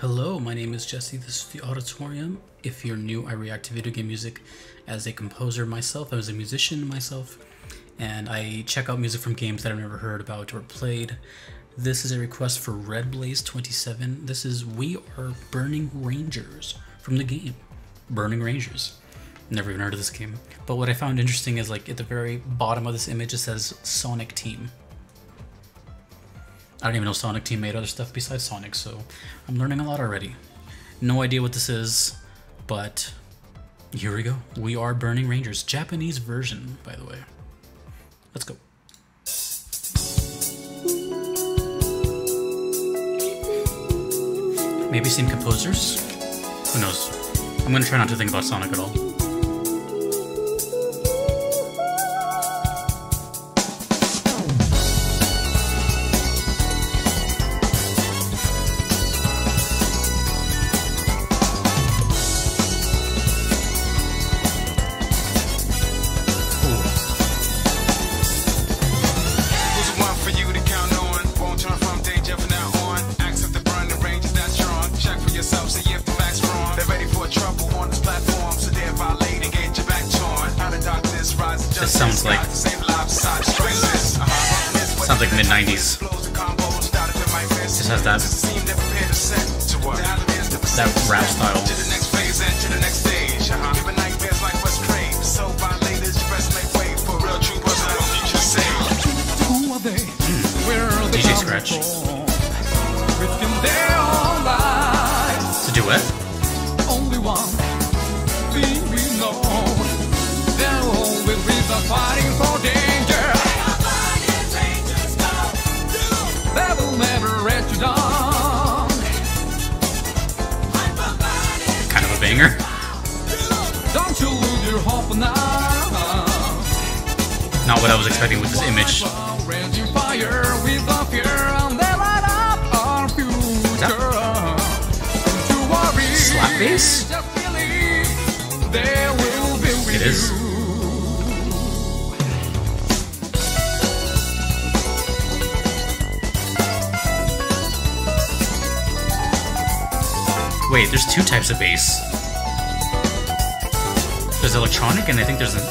Hello, my name is Jesse, this is the Auditorium. If you're new, I react to video game music as a composer myself, as a musician myself, and I check out music from games that I've never heard about or played. This is a request for Red Blaze 27. This is We Are Burning Rangers from the game Burning Rangers. Never even heard of this game. But what I found interesting is like at the very bottom of this image it says Sonic Team. I don't even know Sonic Team made other stuff besides Sonic, so I'm learning a lot already. No idea what this is, but here we go. We Are Burning Rangers. Japanese version, by the way. Let's go. Maybe same composers? Who knows? I'm gonna try not to think about Sonic at all. This sounds like mid-90s. Just has that rap style. DJ Scratch. It's a duet. Fighting for danger. They will never let you down. Kind of a banger. Don't you lose your hope now. Not what I was expecting with this image. Raging fire with the fear and they light up our future. Don't worry. Slap bass? Just believe they will be with it is. you. Wait, there's two types of bass. There's electronic, and I think there's a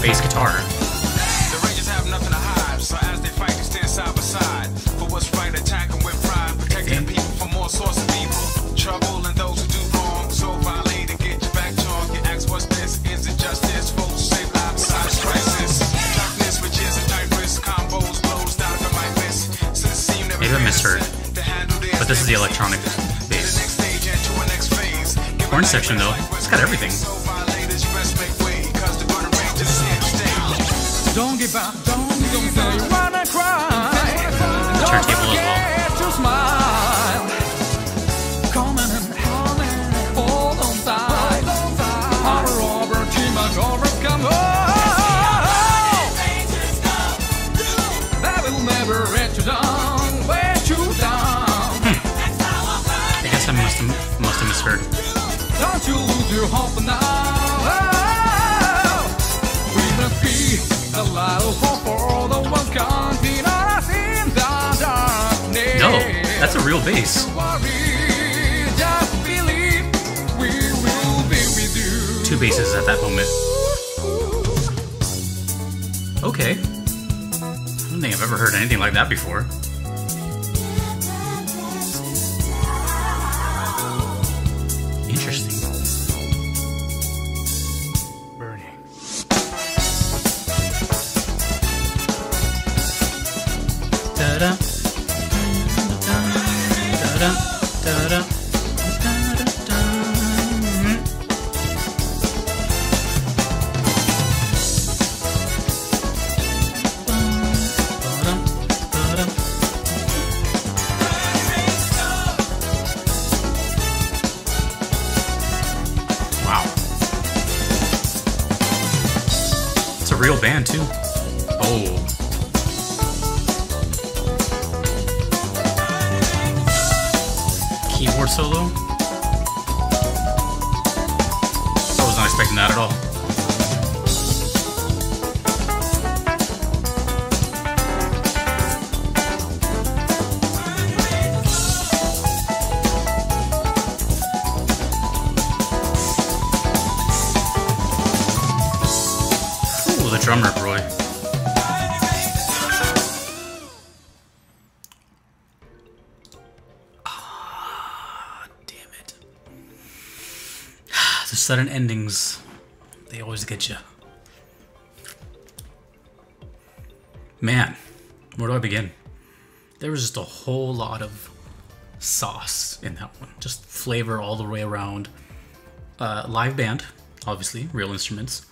bass guitar. The Rangers have nothing to hide, so as they fight, they stand side by side. For what's right, attack them with pride, protecting the people from all sorts of evil, trouble, and those who do wrong. So violate and get your back charged. You ask what's this? Is it justice? Folks save lives beside this crisis. Darkness, which is a tight risk, combos, blows down from my wrist. Maybe I misheard, but this is the electronic bass. Horn section though, it's got everything. Don't give up, don't say you wanna cry. The turntable as well. To smile. Come in and hold on tight. Power over team and overcome. That will never let you down, let you down. I guess I must have misheard. Don't you lose your hope now. We must be the light of hope for the ones counting on us in the darkness. No, that's a real bass. Don't worry, just believe we will be with you. Two basses at that moment. Okay. I don't think I've ever heard anything like that before. Interesting. Burning. Da-da. Da-da. Da-da. Da-da. Wow. It's a real band too. Oh. Keyboard solo? I was not expecting that at all. drummer, bro. Ah, damn it. The sudden endings, they always get you. Man, where do I begin? There was just a whole lot of sauce in that one. Just flavor all the way around. Live band, obviously, real instruments.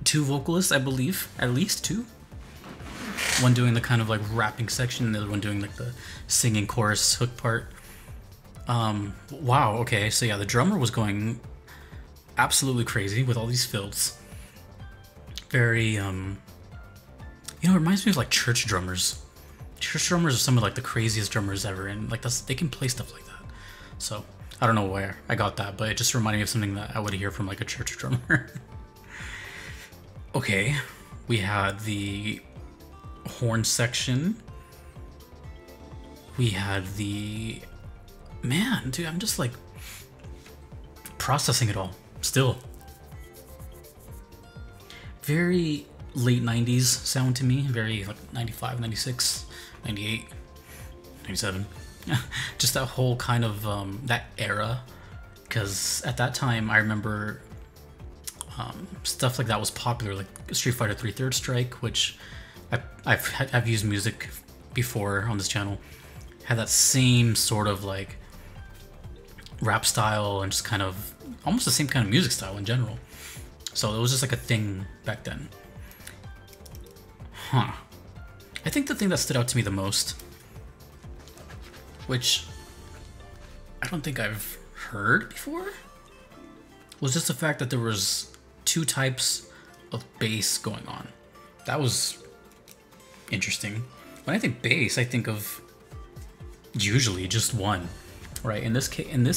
2 vocalists, I believe, at least 2. One doing the kind of like rapping section, and the other one doing like the singing chorus hook part. Wow, okay, so yeah, the drummer was going absolutely crazy with all these fills. Very, you know, it reminds me of like church drummers. Church drummers are some of like the craziest drummers ever, and like they can play stuff like that. So I don't know where I got that, but it just reminded me of something that I would hear from like a church drummer. Okay, we had the horn section. We had the... Man, dude, I'm just like processing it all still. Very late 90s sound to me. Very like 95, 96, 98, 97. Just that whole kind of that era, because at that time I remember stuff like that was popular, like Street Fighter 3 Third Strike, which I've used music before on this channel. Had that same sort of like rap style and just kind of almost the same kind of music style in general. So it was just like a thing back then. Huh. I think the thing that stood out to me the most, which I don't think I've heard before, was just the fact that there was 2 types of bass going on. That was interesting. When I think bass, I think of usually just one, right? In this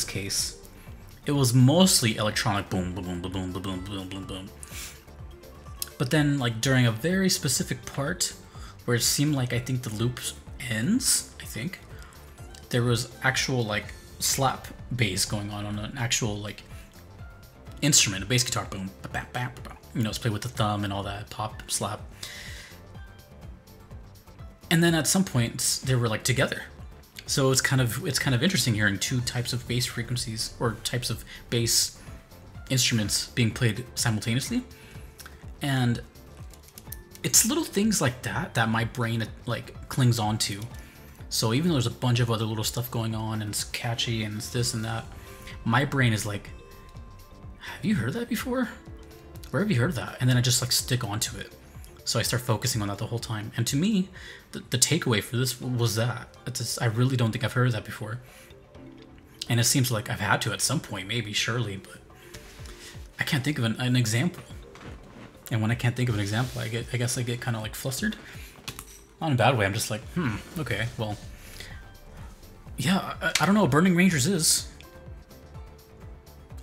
case, it was mostly electronic boom, boom, boom, boom, boom, boom, boom, boom, boom. But then, like during a very specific part where it seemed like I think the loop ends, I think there was actual like slap bass going on an actual like instrument, a bass guitar, boom, bam, bam, bam. You know, it's played with the thumb and all that, pop, slap. And then at some points they were like together. So it's kind of interesting hearing 2 types of bass frequencies or types of bass instruments being played simultaneously. And it's little things like that that my brain like clings on to. So even though there's a bunch of other little stuff going on and it's catchy and it's this and that, my brain is like, have you heard that before? Where have you heard that? And then I just like stick onto it. So I start focusing on that the whole time. And to me, the takeaway for this was that I really don't think I've heard that before. And it seems like I've had to at some point, maybe, surely, but I can't think of an example. And when I can't think of an example, I guess I get kind of like flustered. Not in a bad way. I'm just like, okay, well, yeah, I don't know what Burning Rangers is.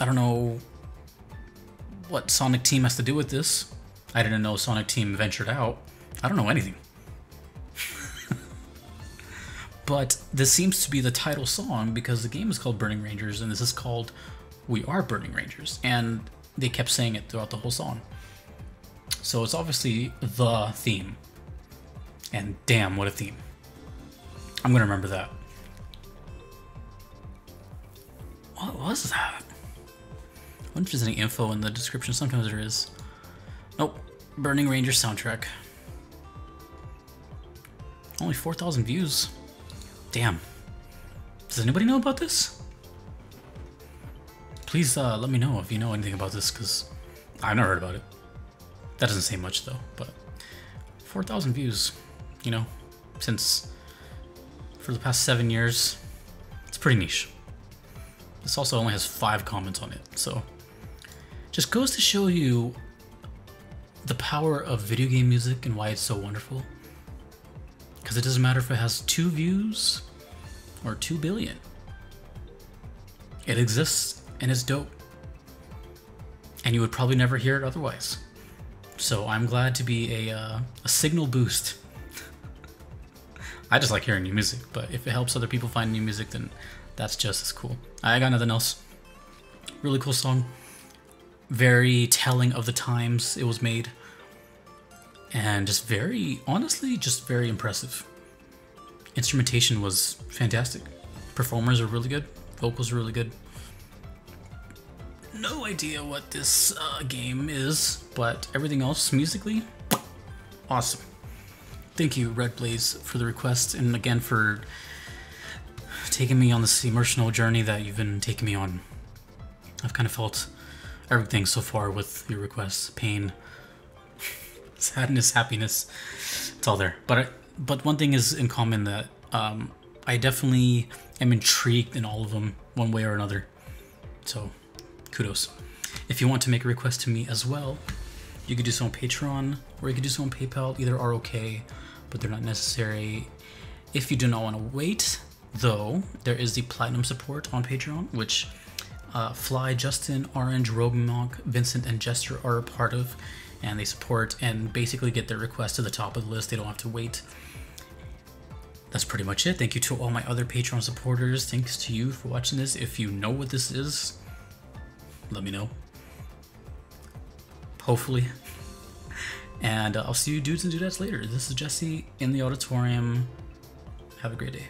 I don't know what Sonic Team has to do with this. I didn't know Sonic Team ventured out. I don't know anything. But this seems to be the title song because the game is called Burning Rangers and this is called We Are Burning Rangers. And they kept saying it throughout the whole song. So it's obviously the theme. And damn, what a theme. I'm gonna remember that. What was that? I wonder if there's any info in the description. Sometimes there is. Nope. Burning Rangers soundtrack. Only 4,000 views. Damn. Does anybody know about this? Please let me know if you know anything about this, because I've never heard about it. That doesn't say much though, but 4,000 views, you know, since for the past 7 years, it's pretty niche. This also only has 5 comments on it, so just goes to show you the power of video game music and why it's so wonderful. Because it doesn't matter if it has 2 views or 2 billion. It exists and it's dope. And you would probably never hear it otherwise. So I'm glad to be a signal boost. I just like hearing new music, but if it helps other people find new music, then that's just as cool. I got nothing else. Really cool song. very telling of the times it was made, and just very, honestly, just very impressive. Instrumentation was fantastic. Performers are really good. Vocals are really good. No idea what this game is, but everything else musically, awesome. Thank you, Red Blaze, for the request, and again for taking me on this emotional journey that you've been taking me on. I've kind of felt everything so far with your requests. Pain, sadness, happiness, it's all there. But one thing is in common, that I definitely am intrigued in all of them one way or another. So kudos. If you want to make a request to me as well, you could do so on Patreon, or you could do so on PayPal. Either are okay, but they're not necessary. If you do not want to wait, though, there is the Platinum support on Patreon, which Fly, Justin, Orange, Rogue Monk, Vincent, and Jester are a part of, and they support and basically get their request to the top of the list. They don't have to wait. That's pretty much it. Thank you to all my other Patreon supporters. Thanks to you for watching this. If you know what this is, let me know. Hopefully. And I'll see you dudes and dudettes later. This is Jesse in the auditorium. Have a great day.